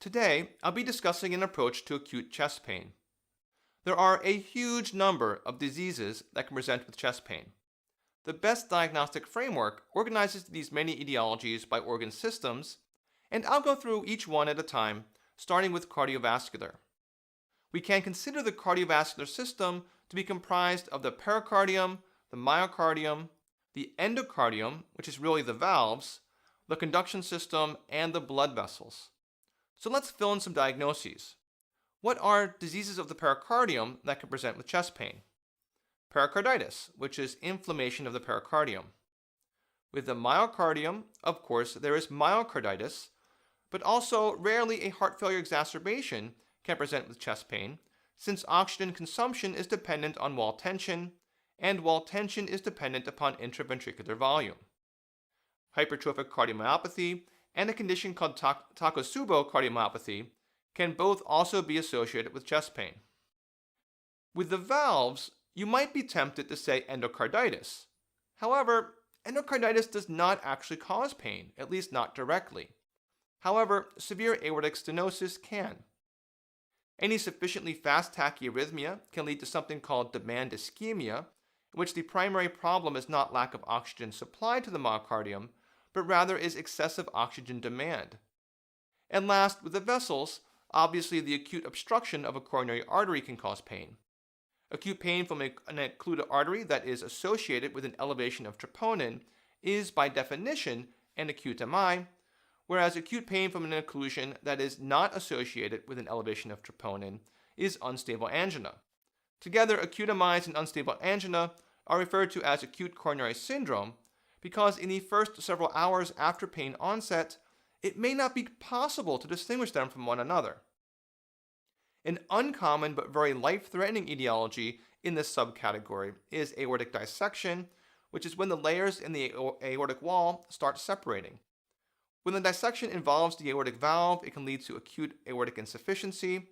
Today, I'll be discussing an approach to acute chest pain. There are a huge number of diseases that can present with chest pain. The best diagnostic framework organizes these many etiologies by organ systems, and I'll go through each one at a time, starting with cardiovascular. We can consider the cardiovascular system to be comprised of the pericardium, the myocardium, the endocardium, which is really the valves, the conduction system, and the blood vessels. So let's fill in some diagnoses. What are diseases of the pericardium that can present with chest pain? Pericarditis, which is inflammation of the pericardium. With the myocardium, of course, there is myocarditis, but also rarely a heart failure exacerbation can present with chest pain, since oxygen consumption is dependent on wall tension, and wall tension is dependent upon intraventricular volume. Hypertrophic cardiomyopathy and a condition called Takotsubo cardiomyopathy can both also be associated with chest pain. With the valves, you might be tempted to say endocarditis. However, endocarditis does not actually cause pain, at least not directly. However, severe aortic stenosis can. Any sufficiently fast tachyarrhythmia can lead to something called demand ischemia, in which the primary problem is not lack of oxygen supply to the myocardium, but rather is excessive oxygen demand. And last, with the vessels, obviously the acute obstruction of a coronary artery can cause pain. Acute pain from an occluded artery that is associated with an elevation of troponin is, by definition, an acute MI, whereas acute pain from an occlusion that is not associated with an elevation of troponin is unstable angina. Together, acute MIs and unstable angina are referred to as acute coronary syndrome because in the first several hours after pain onset, it may not be possible to distinguish them from one another. An uncommon but very life-threatening etiology in this subcategory is aortic dissection, which is when the layers in the aortic wall start separating. When the dissection involves the aortic valve, it can lead to acute aortic insufficiency.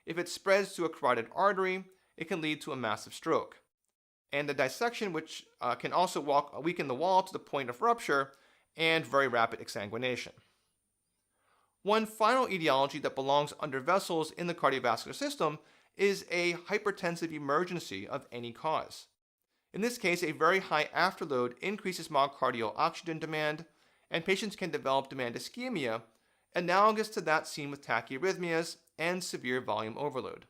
If it spreads to a carotid artery, it can lead to a massive stroke. And the dissection, which can also weaken the wall to the point of rupture and very rapid exsanguination. One final etiology that belongs under vessels in the cardiovascular system is a hypertensive emergency of any cause. In this case, a very high afterload increases myocardial oxygen demand, and patients can develop demand ischemia, analogous to that seen with tachyarrhythmias and severe volume overload.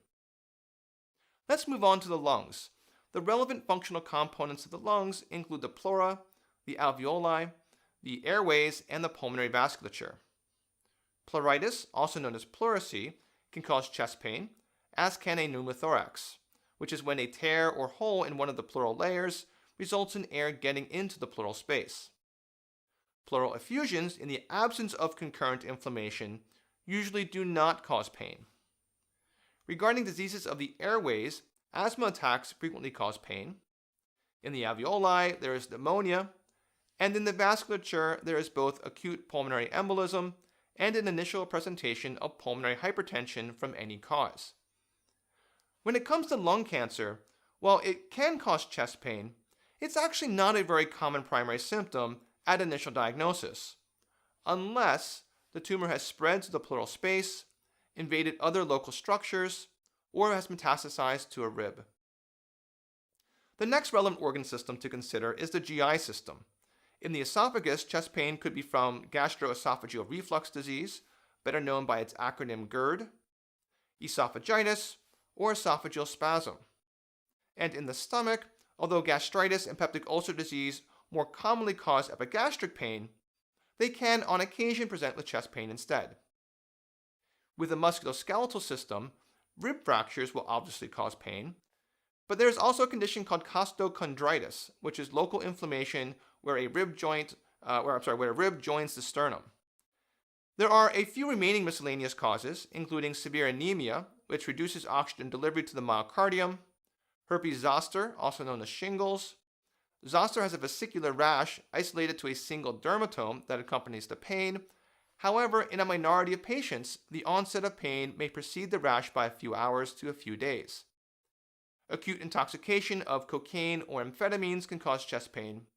Let's move on to the lungs. The relevant functional components of the lungs include the pleura, the alveoli, the airways, and the pulmonary vasculature. Pleuritis, also known as pleurisy, can cause chest pain, as can a pneumothorax, which is when a tear or hole in one of the pleural layers results in air getting into the pleural space. Pleural effusions, in the absence of concurrent inflammation, usually do not cause pain. Regarding diseases of the airways, asthma attacks frequently cause pain. In the alveoli, there is pneumonia, and in the vasculature, there is both acute pulmonary embolism and an initial presentation of pulmonary hypertension from any cause. When it comes to lung cancer, while it can cause chest pain, it's actually not a very common primary symptom at initial diagnosis, unless the tumor has spread to the pleural space, invaded other local structures, or has metastasized to a rib. The next relevant organ system to consider is the GI system. In the esophagus, chest pain could be from gastroesophageal reflux disease, better known by its acronym GERD, esophagitis, or esophageal spasm. And in the stomach, although gastritis and peptic ulcer disease more commonly cause epigastric pain, they can on occasion present with chest pain instead. With the musculoskeletal system, rib fractures will obviously cause pain, but there is also a condition called costochondritis, which is local inflammation where a rib joins the sternum. There are a few remaining miscellaneous causes, including severe anemia, which reduces oxygen delivery to the myocardium, herpes zoster, also known as shingles. Zoster has a vesicular rash isolated to a single dermatome that accompanies the pain. However, in a minority of patients, the onset of pain may precede the rash by a few hours to a few days. Acute intoxication of cocaine or amphetamines can cause chest pain.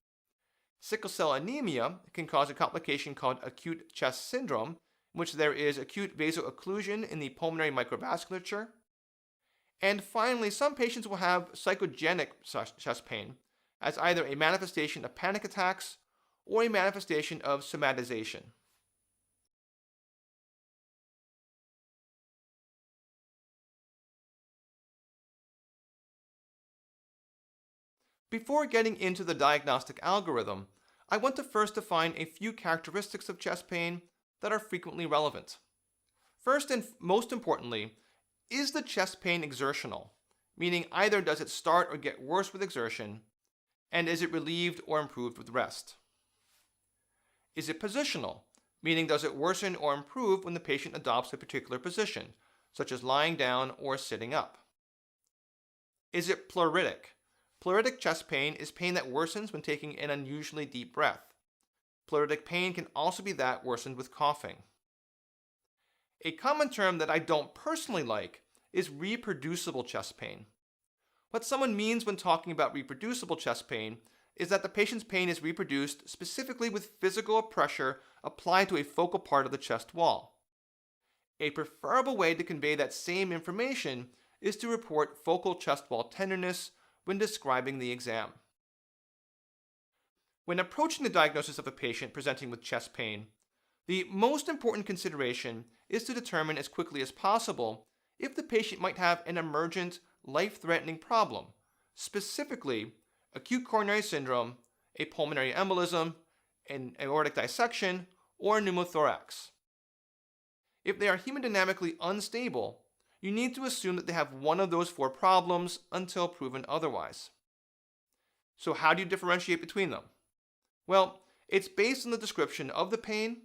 Sickle cell anemia can cause a complication called acute chest syndrome, in which there is acute vaso-occlusion in the pulmonary microvasculature. And finally, some patients will have psychogenic chest pain as either a manifestation of panic attacks or a manifestation of somatization. Before getting into the diagnostic algorithm, I want to first define a few characteristics of chest pain that are frequently relevant. First and most importantly, is the chest pain exertional? Meaning either does it start or get worse with exertion, and is it relieved or improved with rest? Is it positional? Meaning does it worsen or improve when the patient adopts a particular position, such as lying down or sitting up? Is it pleuritic? Pleuritic chest pain is pain that worsens when taking an unusually deep breath. Pleuritic pain can also be that worsened with coughing. A common term that I don't personally like is reproducible chest pain. What someone means when talking about reproducible chest pain is that the patient's pain is reproduced specifically with physical pressure applied to a focal part of the chest wall. A preferable way to convey that same information is to report focal chest wall tenderness when describing the exam. When approaching the diagnosis of a patient presenting with chest pain, the most important consideration is to determine as quickly as possible if the patient might have an emergent, life-threatening problem, specifically acute coronary syndrome, a pulmonary embolism, an aortic dissection, or a pneumothorax. If they are hemodynamically unstable, you need to assume that they have one of those four problems until proven otherwise. So how do you differentiate between them? Well, it's based on the description of the pain,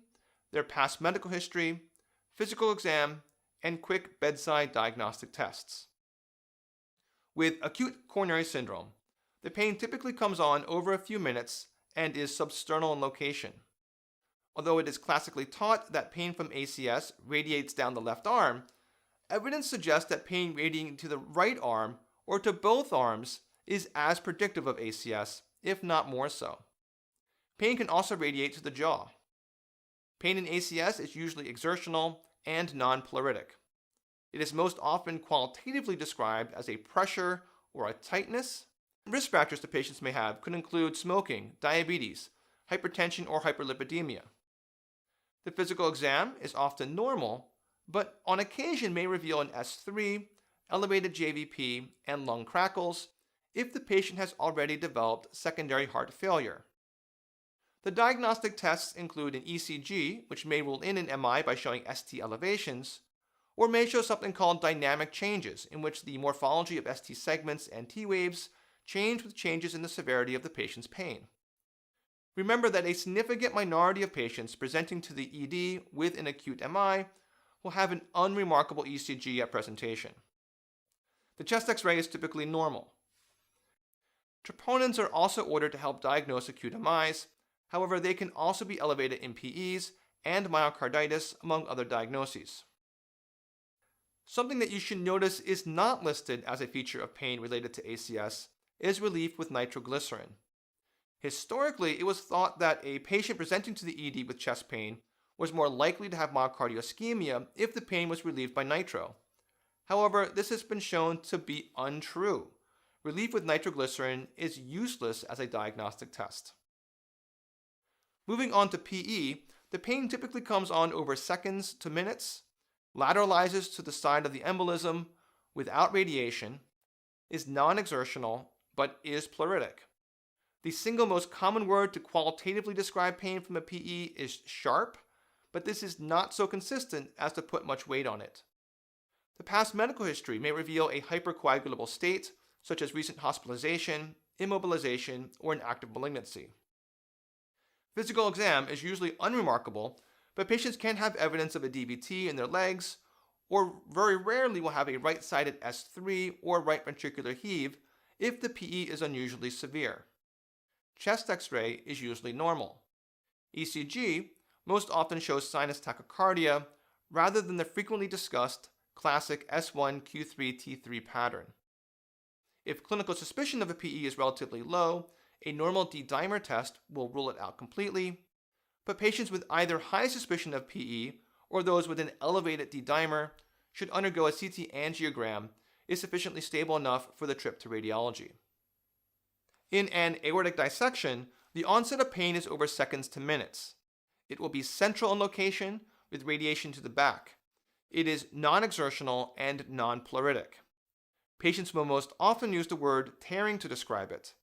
their past medical history, physical exam, and quick bedside diagnostic tests. With acute coronary syndrome, the pain typically comes on over a few minutes and is substernal in location. Although it is classically taught that pain from ACS radiates down the left arm, evidence suggests that pain radiating to the right arm or to both arms is as predictive of ACS, if not more so. Pain can also radiate to the jaw. Pain in ACS is usually exertional and non-pleuritic. It is most often qualitatively described as a pressure or a tightness. Risk factors that patients may have could include smoking, diabetes, hypertension, or hyperlipidemia. The physical exam is often normal, but on occasion may reveal an S3, elevated JVP, and lung crackles if the patient has already developed secondary heart failure. The diagnostic tests include an ECG, which may rule in an MI by showing ST elevations, or may show something called dynamic changes, in which the morphology of ST segments and T waves change with changes in the severity of the patient's pain. Remember that a significant minority of patients presenting to the ED with an acute MI will have an unremarkable ECG at presentation. The chest X-ray is typically normal. Troponins are also ordered to help diagnose acute MIs. However, they can also be elevated in PEs and myocarditis, among other diagnoses. Something that you should notice is not listed as a feature of pain related to ACS is relief with nitroglycerin. Historically, it was thought that a patient presenting to the ED with chest pain was more likely to have myocardial ischemia if the pain was relieved by nitro. However, this has been shown to be untrue. Relief with nitroglycerin is useless as a diagnostic test. Moving on to PE, the pain typically comes on over seconds to minutes, lateralizes to the side of the embolism without radiation, is non-exertional, but is pleuritic. The single most common word to qualitatively describe pain from a PE is sharp, but this is not so consistent as to put much weight on it. The past medical history may reveal a hypercoagulable state, such as recent hospitalization, immobilization, or an active malignancy. Physical exam is usually unremarkable, but patients can have evidence of a DVT in their legs, or very rarely will have a right-sided S3 or right ventricular heave if the PE is unusually severe. Chest X-ray is usually normal. ECG most often shows sinus tachycardia rather than the frequently discussed classic S1Q3T3 pattern. If clinical suspicion of a PE is relatively low, a normal D-dimer test will rule it out completely, but patients with either high suspicion of PE or those with an elevated D-dimer should undergo a CT angiogram is sufficiently stable enough for the trip to radiology. In an aortic dissection, the onset of pain is over seconds to minutes. It will be central in location with radiation to the back. It is non-exertional and non-pleuritic. Patients will most often use the word tearing to describe it.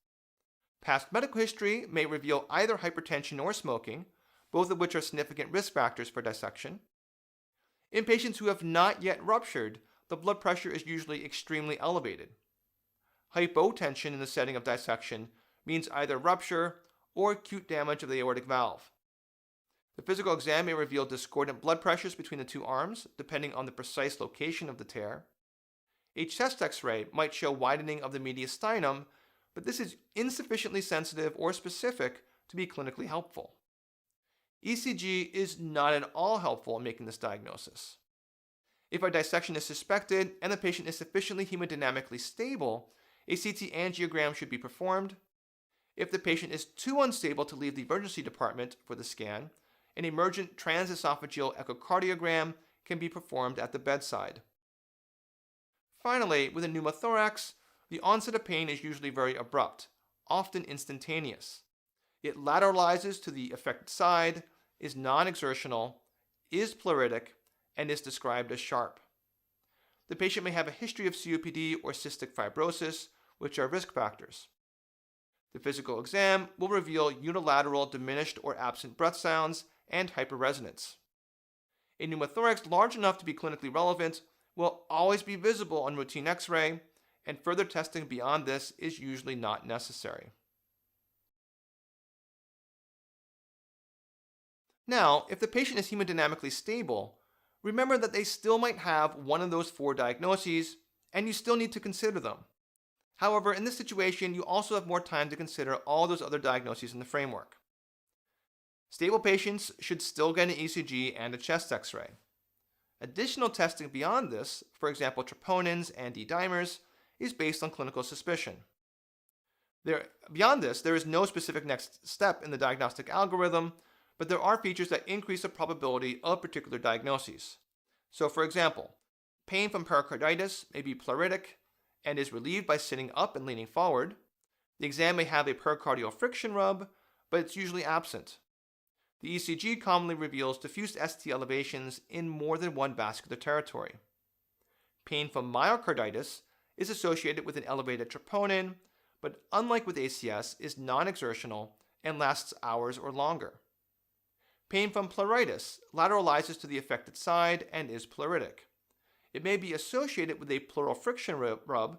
Past medical history may reveal either hypertension or smoking, both of which are significant risk factors for dissection. In patients who have not yet ruptured, the blood pressure is usually extremely elevated. Hypotension in the setting of dissection means either rupture or acute damage of the aortic valve. The physical exam may reveal discordant blood pressures between the two arms, depending on the precise location of the tear. A chest X-ray might show widening of the mediastinum, but this is insufficiently sensitive or specific to be clinically helpful. ECG is not at all helpful in making this diagnosis. If a dissection is suspected and the patient is sufficiently hemodynamically stable, a CT angiogram should be performed. If the patient is too unstable to leave the emergency department for the scan, an emergent transesophageal echocardiogram can be performed at the bedside. Finally, with a pneumothorax, the onset of pain is usually very abrupt, often instantaneous. It lateralizes to the affected side, is non-exertional, is pleuritic, and is described as sharp. The patient may have a history of COPD or cystic fibrosis, which are risk factors. The physical exam will reveal unilateral diminished or absent breath sounds and hyperresonance. A pneumothorax large enough to be clinically relevant will always be visible on routine X-ray, and further testing beyond this is usually not necessary. Now, if the patient is hemodynamically stable, remember that they still might have one of those 4 diagnoses, and you still need to consider them. However, in this situation, you also have more time to consider all those other diagnoses in the framework. Stable patients should still get an ECG and a chest X-ray. Additional testing beyond this, for example troponins and D-dimers, is based on clinical suspicion. Beyond this, there is no specific next step in the diagnostic algorithm, but there are features that increase the probability of particular diagnoses. So for example, pain from pericarditis may be pleuritic and is relieved by sitting up and leaning forward. The exam may have a pericardial friction rub, but it's usually absent. The ECG commonly reveals diffuse ST elevations in more than one vascular territory. Pain from myocarditis is associated with an elevated troponin, but unlike with ACS, is non-exertional and lasts hours or longer. Pain from pleuritis lateralizes to the affected side and is pleuritic. It may be associated with a pleural friction rub,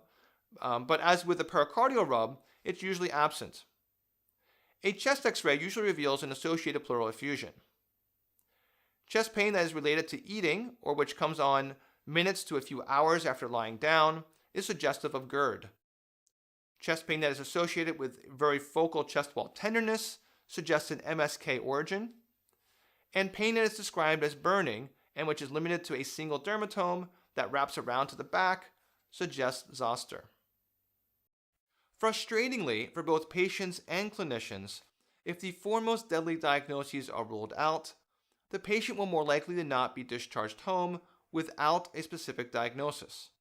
but as with a pericardial rub, it's usually absent. A chest X-ray usually reveals an associated pleural effusion. Chest pain that is related to eating, or which comes on minutes to a few hours after lying down, is suggestive of GERD. Chest pain that is associated with very focal chest wall tenderness suggests an MSK origin. And pain that is described as burning and which is limited to a single dermatome that wraps around to the back suggests zoster. Frustratingly, for both patients and clinicians, if the 4 most deadly diagnoses are ruled out, the patient will more likely than not be discharged home without a specific diagnosis.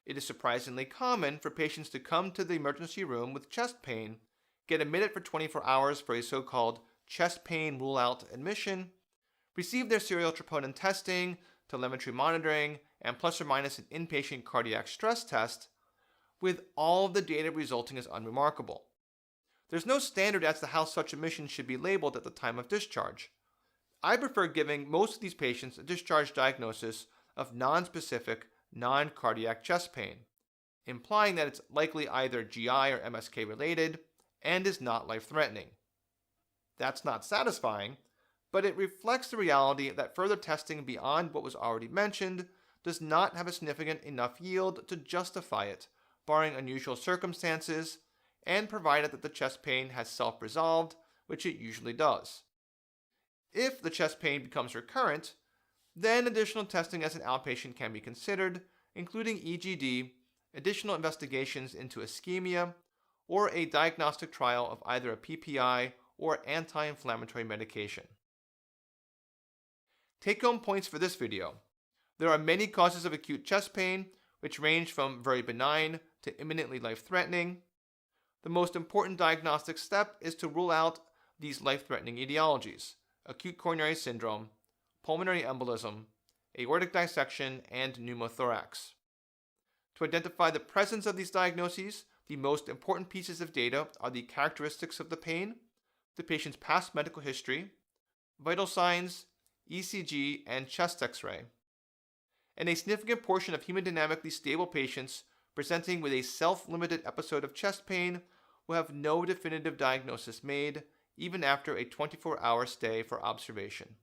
It is surprisingly common for patients to come to the emergency room with chest pain, get admitted for 24 hours for a so-called chest pain rule-out admission, receive their serial troponin testing, telemetry monitoring, and plus or minus an inpatient cardiac stress test, with all of the data resulting as unremarkable. There's no standard as to how such admissions should be labeled at the time of discharge. I prefer giving most of these patients a discharge diagnosis of nonspecific, non-cardiac chest pain, implying that it's likely either GI or MSK related and is not life-threatening. That's not satisfying, but it reflects the reality that further testing beyond what was already mentioned does not have a significant enough yield to justify it, barring unusual circumstances, and provided that the chest pain has self-resolved, which it usually does. If the chest pain becomes recurrent, then additional testing as an outpatient can be considered, including EGD, additional investigations into ischemia, or a diagnostic trial of either a PPI or anti-inflammatory medication. Take-home points for this video. There are many causes of acute chest pain, which range from very benign to imminently life-threatening. The most important diagnostic step is to rule out these life-threatening etiologies: acute coronary syndrome, pulmonary embolism, aortic dissection, and pneumothorax. To identify the presence of these diagnoses, the most important pieces of data are the characteristics of the pain, the patient's past medical history, vital signs, ECG, and chest X-ray. In a significant portion of hemodynamically stable patients presenting with a self-limited episode of chest pain will have no definitive diagnosis made, even after a 24-hour stay for observation.